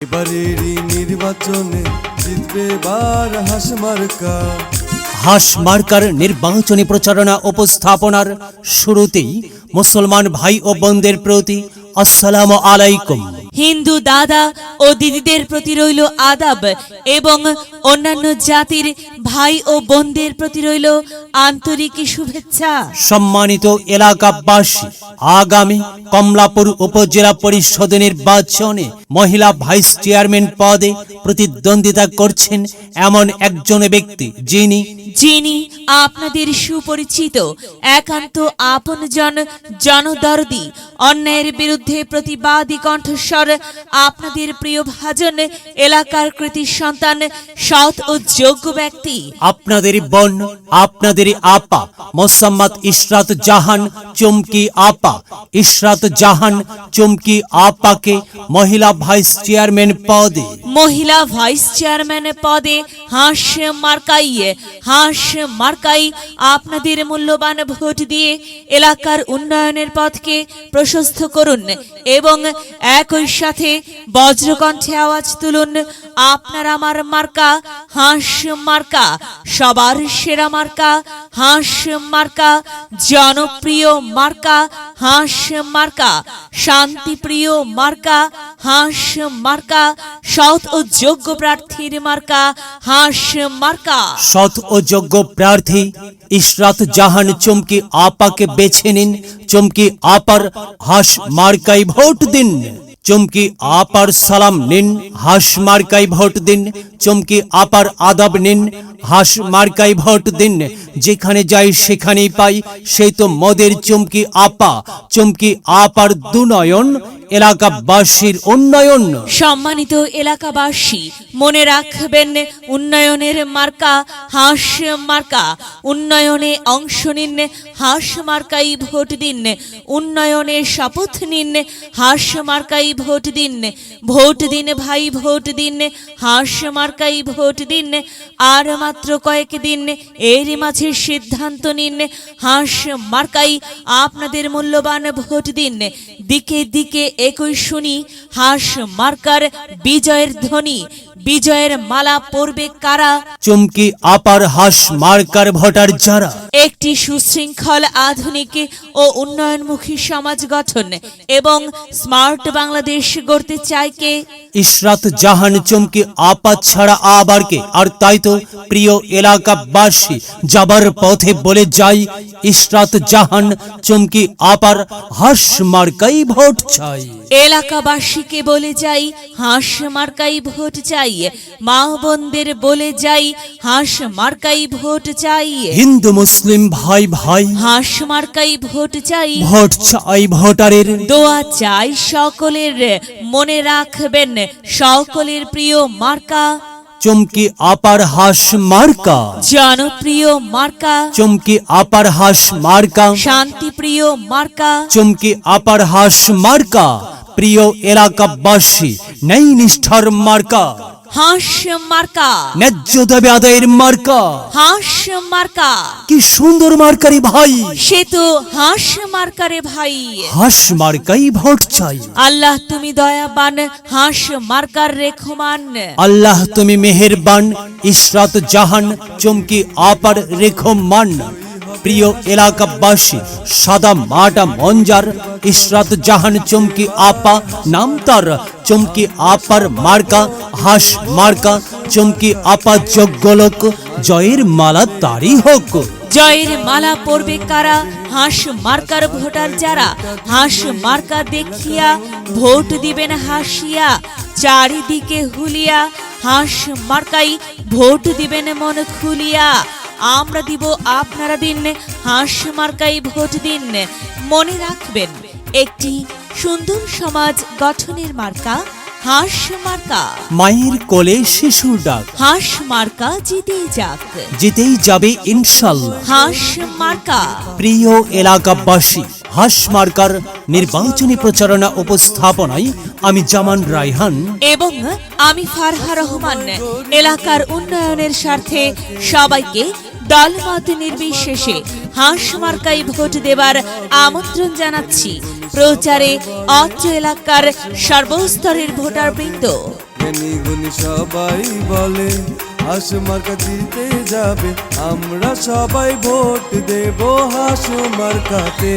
এবারেরই নির্বাচনে জিতবে এবার হাঁস মার্কা। হাঁস মার্কার নির্বাচনী প্রচারণা উপস্থাপনার শুরুতেই মুসলমান ভাই ও বোনদের প্রতি আসসালামু আলাইকুম। হিন্দু দাদা ও দিদিদের প্রতি রইল আদাব এবং অন্যান্য জাতির ভাই ও বোনদের প্রতি রইল আন্তরিক শুভেচ্ছা। সম্মানিত এলাকাবাসী, আগামী কমলাপুর উপজেলা পরিষদ নির্বাচনে মহিলা ভাইস চেয়ারম্যান পদে প্রতিদ্বন্দ্বিতা করছেন এমন একজন ব্যক্তি যিনি আপনাদের সুপরিচিত, একান্ত আপনজন, জনদরদি, অন্যায়ের বিরুদ্ধে প্রতিবাদী কণ্ঠস্বর, আপনাদের প্রিয় ভাজন, এলাকার কৃতি সন্তান, সৎ ও যোগ্য ব্যক্তি, আপনাদের বোন, আপনাদের আপা মোসাম্মদ ইশরাত জাহান চুমকি আপা। ইশরাত জাহান চুমকি আপাকে মহিলা ভাইস চেয়ারম্যান পদে হাঁস মার্কাই আপনাদের মূল্যবান ভোট দিয়ে এলাকার উন্নয়নের পথকে প্রশস্ত করুন এবং একই সাথে বজ্রকণ্ঠে আওয়াজ তুলুন, আপনার আমার মার্কা হাঁস মার্কা, সবার সেরা মার্কা হাঁস মার্কা, জনপ্রিয় মার্কা হাঁস মার্কা, শান্তিপ্রিয় মার্কা হাঁস মার্কা, সৎ ও যোগ্য প্রার্থীর মার্কা হাঁস মার্কা। সৎ ও যোগ্য প্রার্থী ইশরাত জাহান চুমকি আপাকে বেছে নিন। চুমকি আপার হাঁস মার্কায় ভোট দিন। চুমকি আপার সালাম নিন, হাঁস মার্কায় ভোট দিন। চুমকি আপার আদাব নিন, হাঁস মার্কায় ভোট দিন। যেখানে যাই সেখানেই পাই সেই তো মদের চুমকি আপা। চুমকি আপার দুনয়ন, এলাকাবাসীর উন্নয়ন। সম্মানিত এলাকাবাসী, মনে রাখবেন, উন্নয়নের মার্কা হাঁস মার্কা। উন্নয়নে অংশ নিন, হাঁস মার্কাই ভোট দিন। উন্নয়নে শপথ নিন, হাঁস মার্কাই ভোট দিন। ভোট দিন ভাই, ভোট দিন, হাঁস মার্কাই ভোট দিন। আর মাত্র কয়েক দিন, এর মাঝে সিদ্ধান্ত নিন, হাঁস মার্কাই আপনাদের মূল্যবান ভোট দিন। দিকে দিকে একই শুনি হাঁস মার্কার বিজয়ের ধ্বনি। বিজয়ের মালা পরবে কারা? চুমকি আপার হাঁস মার্কার ভোটার যারা। একটি সুশৃঙ্খল, আধুনিক ও উন্নয়নমুখী সমাজ গঠন এবং স্মার্ট বাংলাদেশ গড়তে চায় কে? ইশরাত জাহান চুমকি আপা ছাড়া আবার কে? আর তাই তো প্রিয় এলাকাবাসী, যাবার পথে বলে যাই, ইশরাত জাহান চুমকি আপার হাঁস মার্কাই ভোট চাই। এলাকাবাসীকে বলে যাই, হাঁস মার্কাই ভোট চাই। মা বোনদের বলে যাই, হাঁস মার্কাই ভোট চাই। হিন্দু মুসলিম ভাই ভাই, হাঁস মার্কাই ভোট চাই। ভোট চাই ভোটারের, দোয়া চাই সকলের। মনে রাখবেন, সকলের প্রিয় মার্কা চুমকি আপার হাঁস মার্কা। জনপ্রিয় মার্কা চুমকি আপার হাঁস মার্কা। শান্তিপ্রিয় মার্কা চুমকি আপার হাঁস মার্কা। প্রিয় এলাকাবাসী, ন্যায় নিষ্ঠার মার্কা হাঁস মার্কা। ন্যায্য দাবি আদায়ের মার্কা হাঁস মার্কা। কি সুন্দর মার্কারি ভাই, সে তো হাঁস মার্কারে ভাই। হাঁস মার্কাই ভোট চাই। আল্লাহ তুমি দয়াবান, হাঁস মার্কার রেখমান। আল্লাহ তুমি মেহেরবান, ইশরাত জাহান চুমকি আপার রেখমান। প্রিয় এলাকাবাসী, সাদা মাটা মঞ্জার ইশরাত জাহান চুমকি আপা নাম তার। চুমকি আপার মার্কা হাঁস মার্কা। চুমকি আপা যোগ্য লোক, জয়ের মালা তারই হোক। জয়ের মালা পরবে কারা? হাঁস মার্কার ভোটার যারা। হাঁস মার্কা দেখিয়া ভোট দিবেন হাসিয়া, চারিদিকে হুলিয়া। হাঁস মার্কাই ভোট দিবেন মন খুলিয়া। আমরা দিব, আপনারা দিন, হাঁস মার্কাই ভোট দিন। মনে রাখবেন, একটি সুন্দর সমাজ গঠনের মার্কা হাঁস মার্কা। মায়ের কোলে শিশুর ডাক, হাঁস মার্কা জিতেই যাক, জিতেই যাবে ইনশাল্লাহ। হাঁস মার্কা। প্রিয় এলাকাবাসী, হাঁস মার্কার নির্বাচনী প্রচারণা উপস্থাপনায় আমি জামান রায়হান এবং আমি ফারহা রহমান এলাকার উন্নয়নের স্বার্থে সবাইকে দলমত নির্বিশেষে হাঁস মার্কায় ভোট দেবার আমন্ত্রণ জানাচ্ছি। প্রচারে অত্র এলাকার সর্বস্তরের ভোটারবৃন্দ। জ্ঞানী গুণী সবাই বলে হাঁস মার্কা জিতে যাবে, আমরা সবাই ভোট দেব হাঁস মার্কাতে।